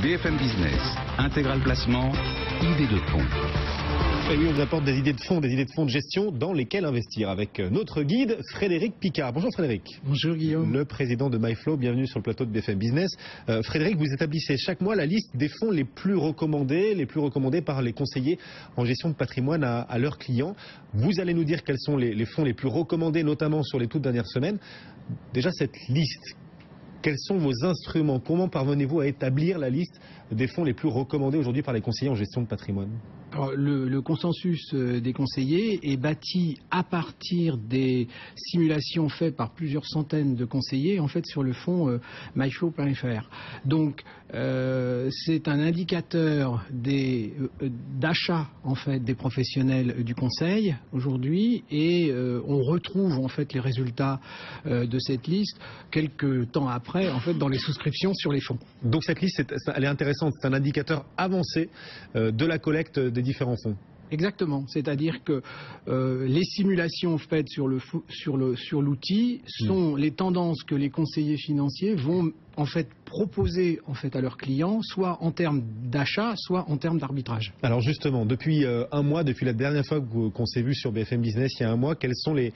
BFM Business, intégral placement, idée de fonds. Et oui, on vous apporte des idées de fonds de gestion dans lesquelles investir avec notre guide Frédéric Picard. Bonjour Frédéric. Bonjour Guillaume. Le président de MyFlow, bienvenue sur le plateau de BFM Business. Frédéric, vous établissez chaque mois la liste des fonds les plus recommandés par les conseillers en gestion de patrimoine à leurs clients. Vous allez nous dire quels sont les fonds les plus recommandés, notamment sur les toutes dernières semaines. Déjà, cette liste, quels sont vos instruments? Comment parvenez-vous à établir la liste des fonds les plus recommandés aujourd'hui par les conseillers en gestion de patrimoine? Alors, le consensus des conseillers est bâti à partir des simulations faites par plusieurs centaines de conseillers en fait sur le fonds myflow.fr. Donc c'est un indicateur d'achat en fait des professionnels du conseil aujourd'hui et on retrouve en fait les résultats de cette liste quelques temps après en fait dans les souscriptions sur les fonds. Donc cette liste elle est intéressante, c'est un indicateur avancé de la collecte des différents fonds. Exactement, c'est-à-dire que les simulations faites sur l'outil sont les tendances que les conseillers financiers vont en fait proposer en fait à leurs clients, soit en termes d'achat, soit en termes d'arbitrage. Alors justement, depuis un mois, depuis la dernière fois qu'on s'est vu sur BFM Business il y a un mois, quels sont les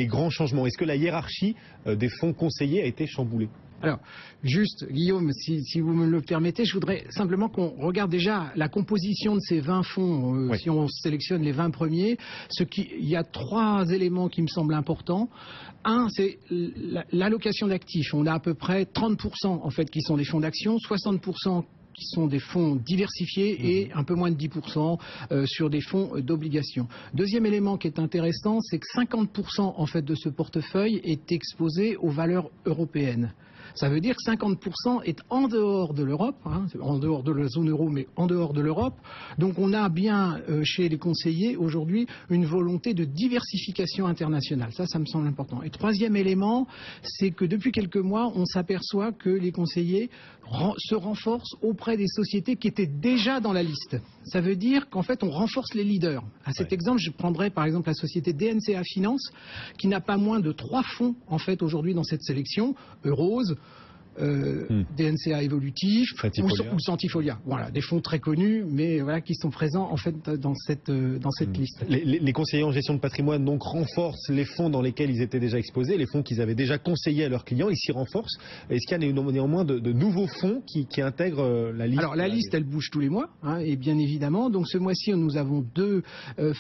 grands changements? Est-ce que la hiérarchie des fonds conseillés a été chamboulée? Alors, juste, Guillaume, si vous me le permettez, je voudrais simplement qu'on regarde déjà la composition de ces 20 fonds, oui. Si on sélectionne les 20 premiers. Il y a 3 éléments qui me semblent importants. Un, c'est l'allocation d'actifs. On a à peu près 30% en fait qui sont des fonds d'action, 60% qui sont des fonds diversifiés et un peu moins de 10% sur des fonds d'obligations. Deuxième élément qui est intéressant, c'est que 50% en fait de ce portefeuille est exposé aux valeurs européennes. Ça veut dire que 50% est en dehors de l'Europe, en dehors de la zone euro, mais en dehors de l'Europe. Donc on a bien chez les conseillers aujourd'hui une volonté de diversification internationale. Ça me semble important. Et troisième élément, c'est que depuis quelques mois, on s'aperçoit que les conseillers se renforcent auprès des sociétés qui étaient déjà dans la liste. Ça veut dire qu'en fait, on renforce les leaders. À cet exemple, je prendrais par exemple la société DNCA Finance, qui n'a pas moins de 3 fonds en fait aujourd'hui dans cette sélection, Eurose, DNCA évolutif ou Centifolia. Voilà, des fonds très connus, mais voilà, qui sont présents en fait dans cette liste. Les conseillers en gestion de patrimoine donc renforcent les fonds dans lesquels ils étaient déjà exposés, les fonds qu'ils avaient déjà conseillés à leurs clients, ils s'y renforcent. Est-ce qu'il y a néanmoins de nouveaux fonds qui intègrent la liste? Alors la liste, elle bouge tous les mois, et bien évidemment. Donc ce mois-ci, nous avons 2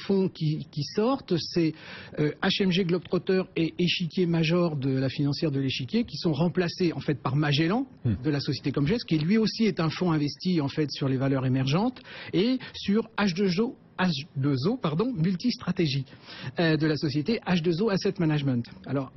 fonds qui sortent. C'est HMG Globetrotter et Échiquier Major de la financière de l'Échiquier, qui sont remplacés en fait par Magellan de la société Comgest, qui lui aussi est un fonds investi en fait sur les valeurs émergentes, et sur H2O multistratégie de la société H2O Asset Management. Alors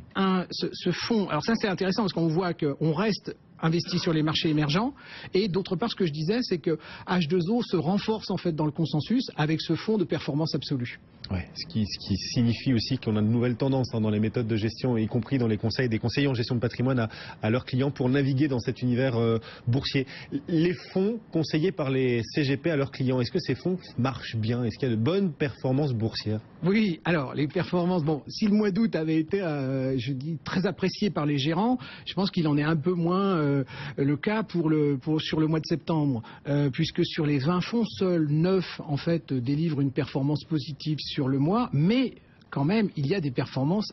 ce fonds, alors ça c'est intéressant parce qu'on voit qu'on reste investi sur les marchés émergents, et d'autre part ce que je disais c'est que H2O se renforce en fait dans le consensus avec ce fonds de performance absolue. Ouais, ce qui signifie aussi qu'on a de nouvelles tendances dans les méthodes de gestion, y compris dans les conseils des conseillers en gestion de patrimoine à leurs clients pour naviguer dans cet univers boursier. Les fonds conseillés par les CGP à leurs clients, est-ce que ces fonds marchent bien? Est-ce qu'il y a de bonnes performances boursières? Oui, alors les performances, si le mois d'août avait été, je dis, très apprécié par les gérants, je pense qu'il en est un peu moins le cas sur le mois de septembre, puisque sur les 20 fonds, seuls 9 en fait délivrent une performance positive sur le mois, mais quand même il y a des performances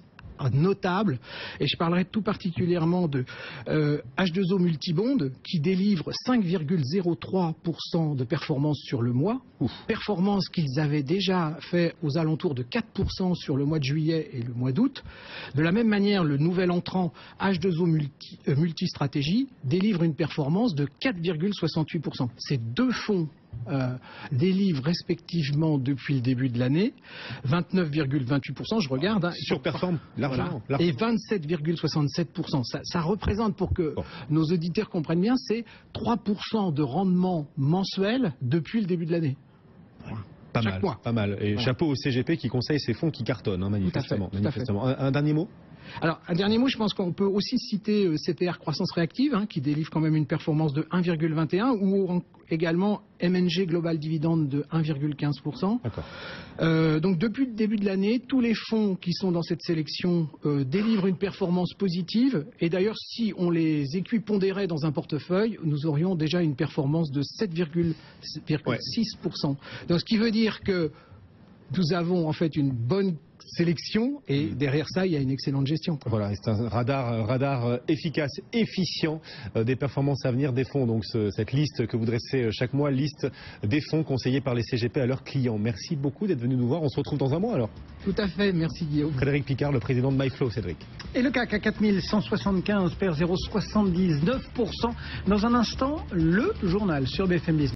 notable, et je parlerai tout particulièrement de H2O Multibond qui délivre 5,03% de performance sur le mois, performance qu'ils avaient déjà fait aux alentours de 4% sur le mois de juillet et le mois d'août. De la même manière, le nouvel entrant H2O Multistratégie délivre une performance de 4,68%. Ces 2 fonds délivrent respectivement depuis le début de l'année 29,28%, je regarde, surperforme largement, et 27,67%. Ça représente, pour que nos auditeurs comprennent bien, c'est 3% de rendement mensuel depuis le début de l'année. Pas mal. Et chapeau au CGP qui conseille ces fonds qui cartonnent, manifestement. Tout à fait. Un dernier mot? Alors, un dernier mot, je pense qu'on peut aussi citer CPR Croissance Réactive, qui délivre quand même une performance de 1,21, ou également MNG Global Dividende de 1,15%. Donc, depuis le début de l'année, tous les fonds qui sont dans cette sélection délivrent une performance positive. Et d'ailleurs, si on les équipondérait dans un portefeuille, nous aurions déjà une performance de 7,6%. Donc, ce qui veut dire que nous avons en fait une bonne sélection et derrière ça, il y a une excellente gestion. Voilà, c'est un radar efficace, efficient des performances à venir des fonds. Donc cette liste que vous dressez chaque mois, liste des fonds conseillés par les CGP à leurs clients. Merci beaucoup d'être venu nous voir. On se retrouve dans un mois alors. Tout à fait, merci Guillaume. Frédéric Picard, le président de MyFlow. Cédric. Et le CAC à 4175 perd 0,79%. Dans un instant, le journal sur BFM Business.